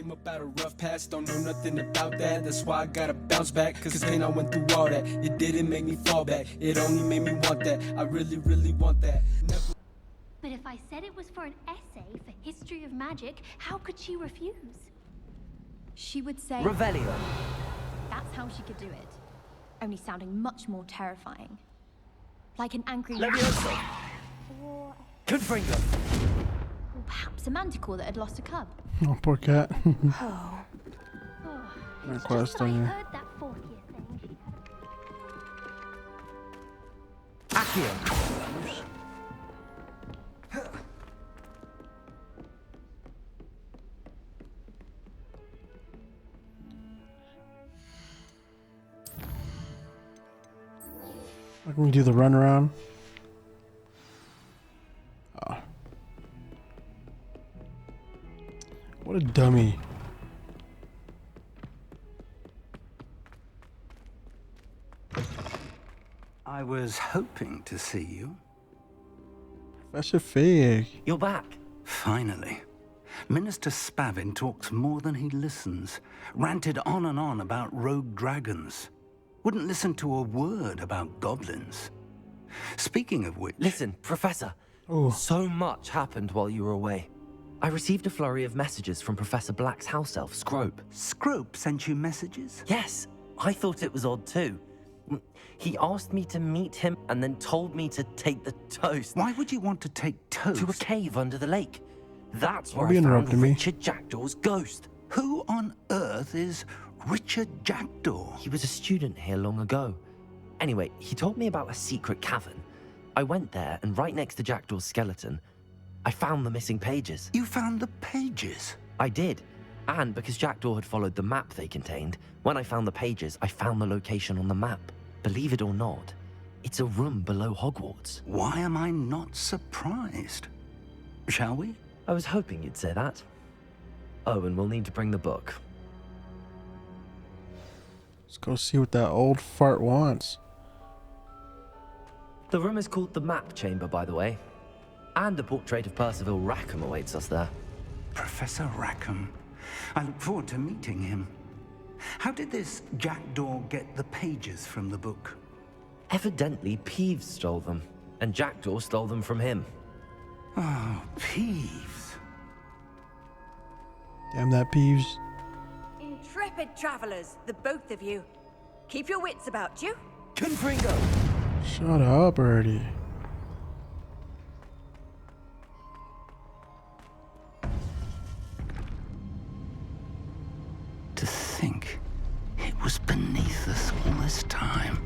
came up out of rough past, don't know nothing about that. That's why I gotta bounce back, cause pain I went through all that. It didn't make me fall back, it only made me want that. I really, really want that. Never. But if I said it was for an essay for history of magic, how could she refuse? She would say... Revelio. That's how she could do it. Only sounding much more terrifying. Like an angry... Levioso. Or... Confringo. Or perhaps a manticore that had lost a cub. Oh, poor cat. Oh. No It's just quest that I on you. heard that fourth year thing she had. Accio. How can we do the runaround? Oh. What a dummy. I was hoping to see you. Professor Fig. You're back. Finally. Minister Spavin talks more than he listens. Ranted on and on about rogue dragons. Wouldn't listen to a word about goblins. Speaking of which... Listen, Professor. Oh. So much happened while you were away. I received a flurry of messages from Professor Black's house elf, Scrope. Scrope sent you messages? Yes, I thought it was odd too. He asked me to meet him and then told me to take the toast. Why would you want to take toast? To a cave under the lake. That's where Don't be I found interrupting me. Richard Jackdaw's ghost. Who on earth is Richard Jackdaw? He was a student here long ago. Anyway, he told me about a secret cavern. I went there, and right next to Jackdaw's skeleton, I found the missing pages. You found the pages? I did. And because Jackdaw had followed the map they contained, when I found the pages, I found the location on the map. Believe it or not, it's a room below Hogwarts. Why am I not surprised? Shall we? I was hoping you'd say that. Oh, and we'll need to bring the book. Let's go see what that old fart wants. The room is called the Map Chamber, by the way. And a portrait of Percival Rackham awaits us there. Professor Rackham. I look forward to meeting him. How did this Jackdaw get the pages from the book? Evidently, Peeves stole them, and Jackdaw stole them from him. Oh, Peeves. Damn that Peeves. Intrepid travelers, the both of you. Keep your wits about you. Confringo! Shut up, Birdie. To think it was beneath us all this time.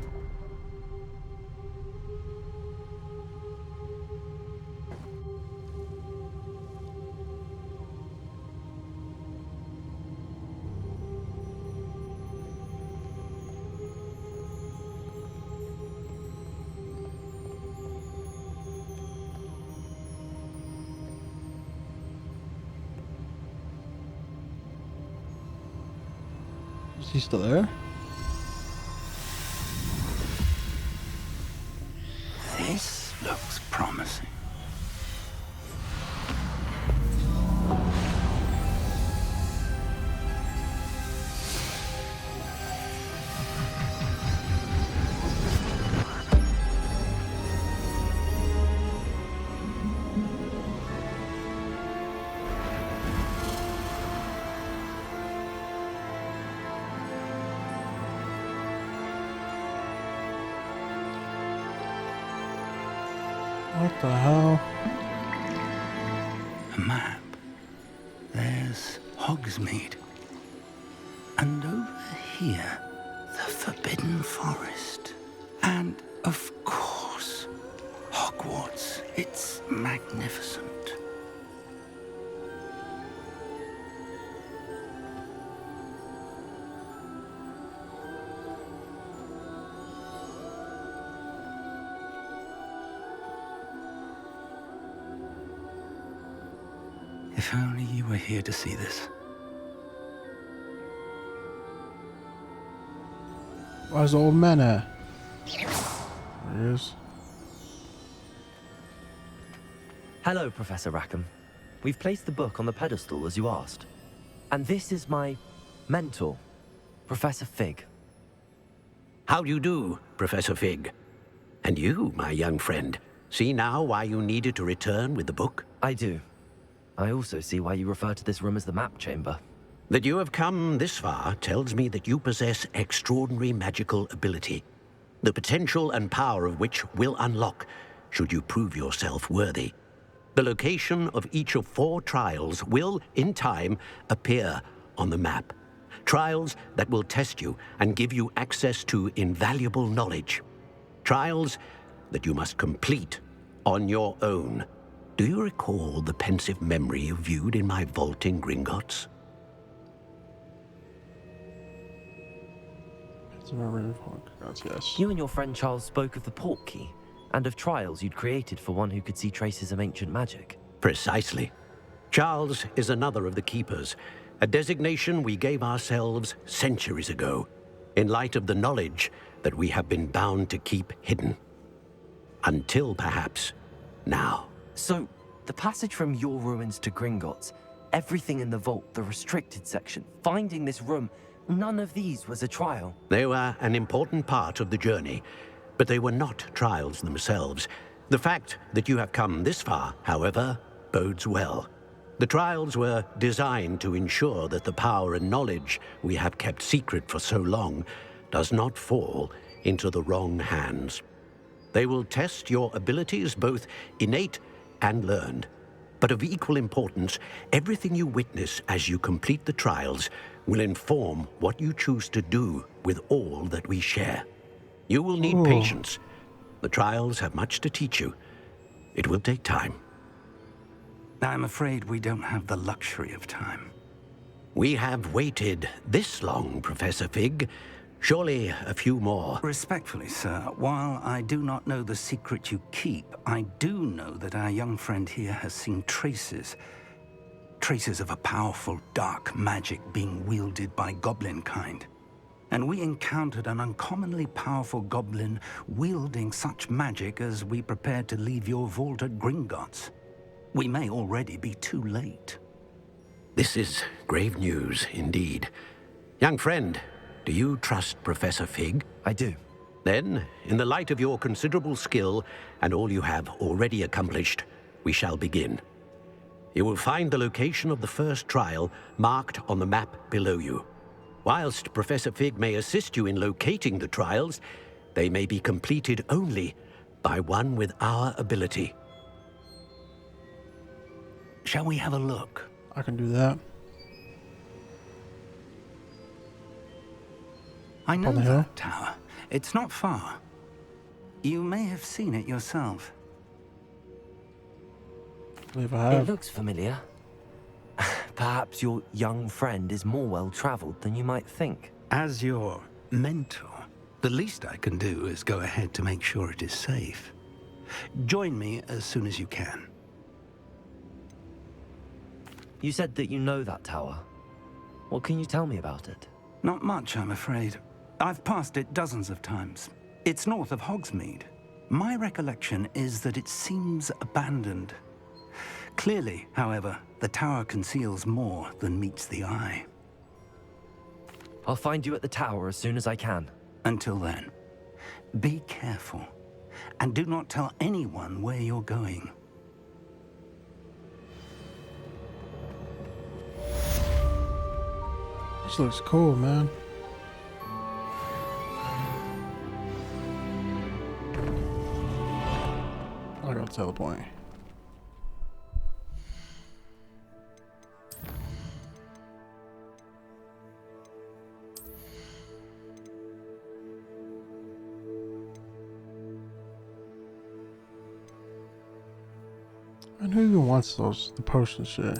Is he still there? This looks promising. What the hell? A map. There's Hogsmeade. And over here, the Forbidden Forest. And, of course, Hogwarts. It's magnificent. If only you were here to see this. Where's the old man at? There he is. Hello, Professor Rackham. We've placed the book on the pedestal as you asked. And this is my mentor, Professor Fig. How do you do, Professor Fig? And you, my young friend, see now why you needed to return with the book? I do. I also see why you refer to this room as the map chamber. That you have come this far tells me that you possess extraordinary magical ability, the potential and power of which will unlock should you prove yourself worthy. The location of each of 4 trials will, in time, appear on the map. Trials that will test you and give you access to invaluable knowledge. Trials that you must complete on your own. Do you recall the pensive memory you viewed in my vault in Gringotts? Yes. You and your friend Charles spoke of the port key, and of trials you'd created for one who could see traces of ancient magic. Precisely. Charles is another of the Keepers, a designation we gave ourselves centuries ago, in light of the knowledge that we have been bound to keep hidden. Until, perhaps, now. So, the passage from your ruins to Gringotts, everything in the vault, the restricted section, finding this room, none of these was a trial. They were an important part of the journey, but they were not trials themselves. The fact that you have come this far, however, bodes well. The trials were designed to ensure that the power and knowledge we have kept secret for so long does not fall into the wrong hands. They will test your abilities, both innate and learned. But of equal importance, everything you witness as you complete the trials will inform what you choose to do with all that we share. You will need patience. The trials have much to teach you. It will take time. I'm afraid we don't have the luxury of time. We have waited this long, Professor Fig. Surely a few more. Respectfully, sir, while I do not know the secret you keep, I do know that our young friend here has seen traces of a powerful dark magic being wielded by goblin kind. And we encountered an uncommonly powerful goblin wielding such magic as we prepared to leave your vault at Gringotts. We may already be too late. This is grave news indeed. Young friend, do you trust Professor Fig? I do. Then, in the light of your considerable skill and all you have already accomplished, we shall begin. You will find the location of the first trial marked on the map below you. Whilst Professor Fig may assist you in locating the trials, they may be completed only by one with our ability. Shall we have a look? I can do that. I know On the hill? that tower. It's not far. You may have seen it yourself. I believe I It have. looks familiar. Perhaps your young friend is more well-traveled than you might think. As your mentor, the least I can do is go ahead to make sure it is safe. Join me as soon as you can. You said that you know that tower. What can you tell me about it? Not much, I'm afraid. I've passed it dozens of times. It's north of Hogsmeade. My recollection is that it seems abandoned. Clearly, however, the tower conceals more than meets the eye. I'll find you at the tower as soon as I can. Until then, be careful, and do not tell anyone where you're going. This looks cool, man. I gotta teleport. And who even wants the potion shit?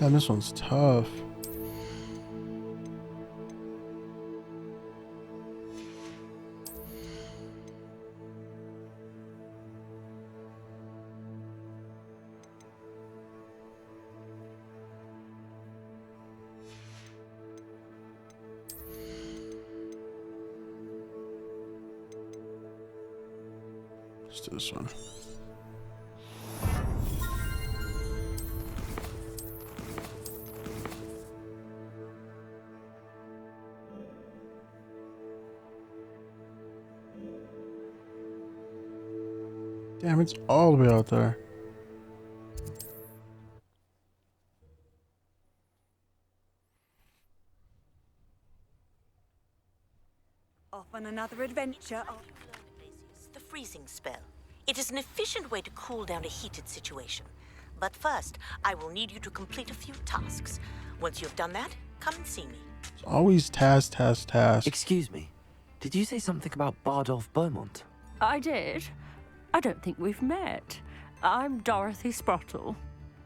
Damn, this one's tough. Let's do this one. Damn, it's all the way out there. Off on another adventure. The freezing spell. It is an efficient way to cool down a heated situation. But first, I will need you to complete a few tasks. Once you've done that, come and see me. It's always task. Excuse me. Did you say something about Bardolph Beaumont? I did. I don't think we've met. I'm Dorothy Sprottle.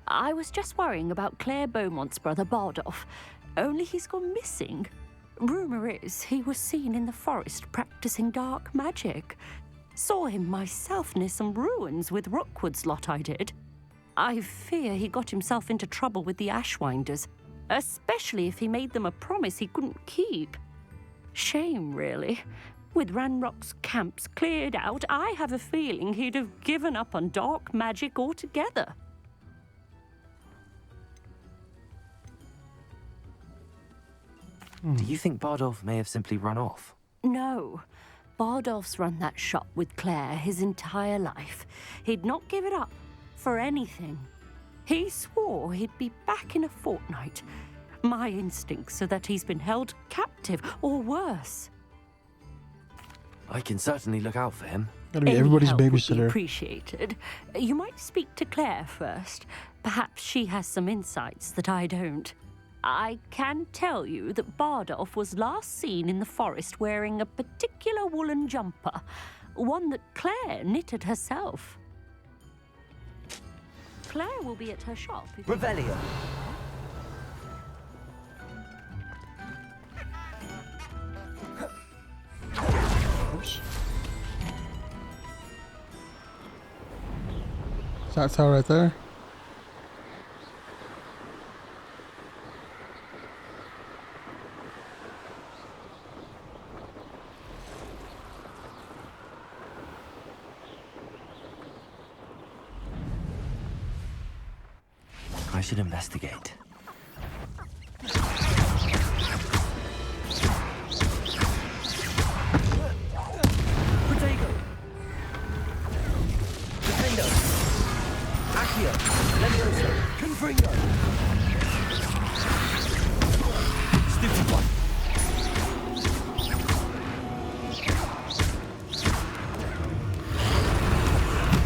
I was just worrying about Claire Beaumont's brother Bardolph, only he's gone missing. Rumour is he was seen in the forest practicing dark magic. Saw him myself near some ruins with Rookwood's lot I did. I fear he got himself into trouble with the Ashwinders, especially if he made them a promise he couldn't keep. Shame, really. With Ranrock's camps cleared out, I have a feeling he'd have given up on dark magic altogether. Do you think Bardolph may have simply run off? No. Bardolph's run that shop with Claire his entire life. He'd not give it up for anything. He swore he'd be back in a fortnight. My instincts are that he's been held captive, or worse. I can certainly look out for him. Gotta be Any everybody's help would be babysitter. appreciated. You might speak to Claire first. Perhaps she has some insights that I don't. I can tell you that Bardolph was last seen in the forest wearing a particular woolen jumper, one that Claire knitted herself. Claire will be at her shop. Revelio. Oops. That's how right there. I should investigate. Protego! Defendo! Accio! Levioso! Confringo! Stupid one!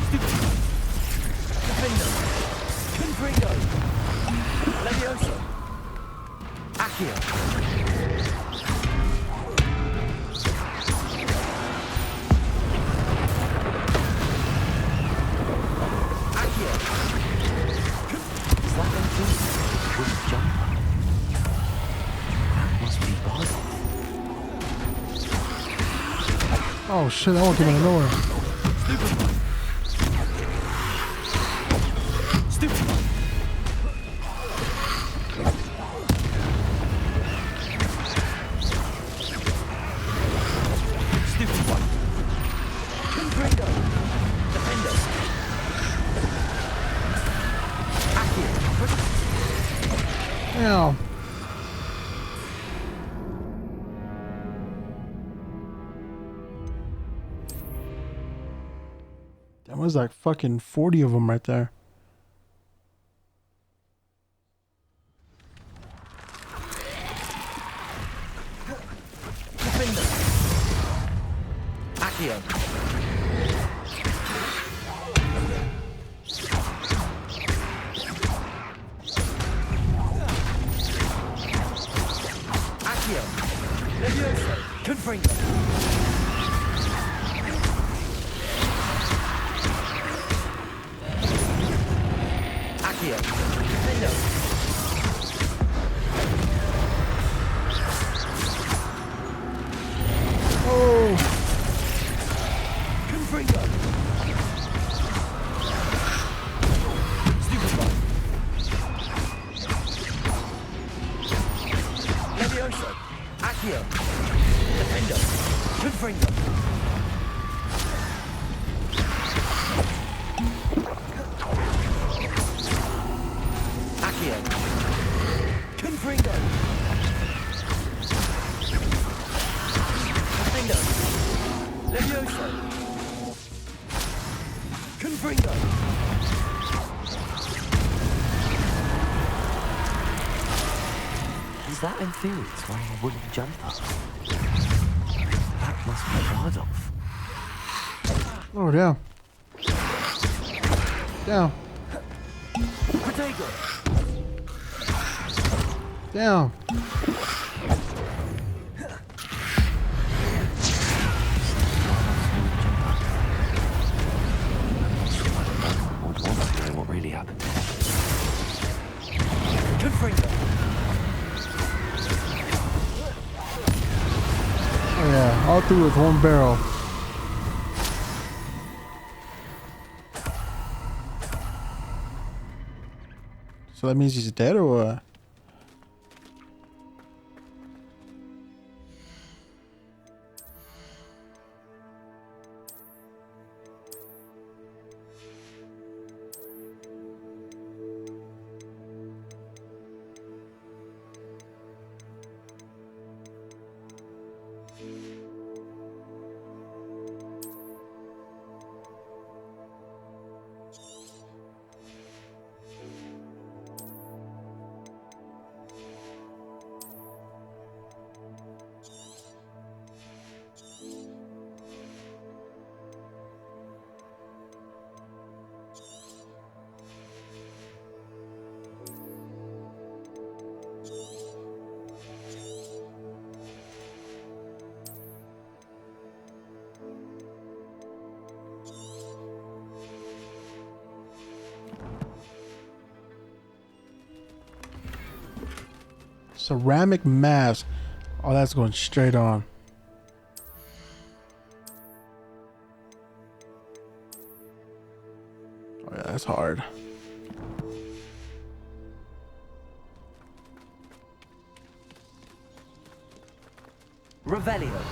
Stupid one! Defendo! Confringo! Levioso! Accio! Is that anything? With jumper? That must be Bardolph. Oh shit, that one came out of nowhere. Stupid one! Stupid one! Stupid one! Confringo! Defendo! Accio! Damn. was like fucking 40 of them right there. Accio. Accio. Levioso. Confringo. Accio. Defendo. Oh! Confringo. Stupefy. Levioso. Accio. Defendo. Confringo. Accio. Confringo. Defendo. Levioso. Confringo. Is that Inferior's wearing a woolen jumper? That must be Bardolph. Oh, down. Down. Protego. Down. What really happened? Confringo. Oh yeah, all through with one barrel. So that means he's dead or what? Ceramic mask. Oh, that's going straight on. Oh yeah, that's hard. Revelio.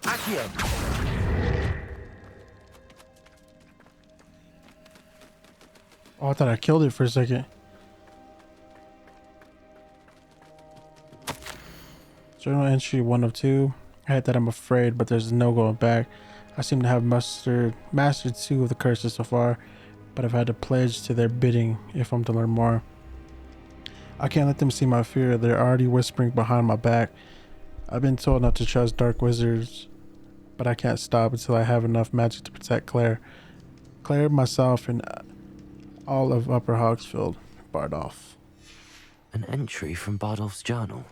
Accio. Oh, I thought I killed it for a second. Journal entry 1 of 2. I had that I'm afraid, but there's no going back. I seem to have mastered 2 of the curses so far, but I've had to pledge to their bidding if I'm to learn more. I can't let them see my fear. They're already whispering behind my back. I've been told not to trust dark wizards, but I can't stop until I have enough magic to protect Claire. Claire, myself, and all of Upper Hogsfield. Bardolph. An entry from Bardolph's journal.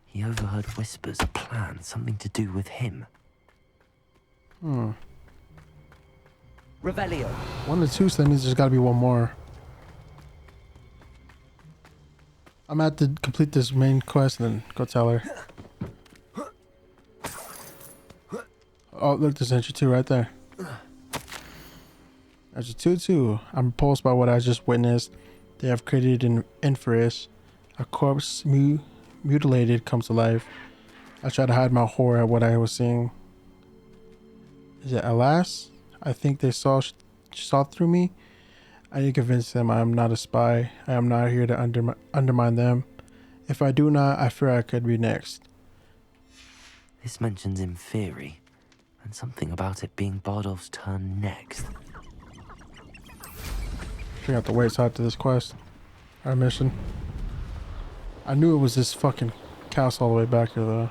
He overheard whispers, a plan, something to do with him. Revelio. 1 to 2, so that means there's got to be one more. I'm gonna have to complete this main quest and then go tell her. Oh, look, there's entry 2 right there. Entry 2. I'm repulsed by what I just witnessed. They have created an Inferius. A corpse mutilated comes to life. I try to hide my horror at what I was seeing. Is it alas? I think they saw through me. I need to convince them I am not a spy. I am not here to undermine them. If I do not, I fear I could be next. This mentions Inferi. And something about it being Bardolph's turn next. We have to wait side to this quest. Our mission. I knew it was this fucking castle all the way back here though.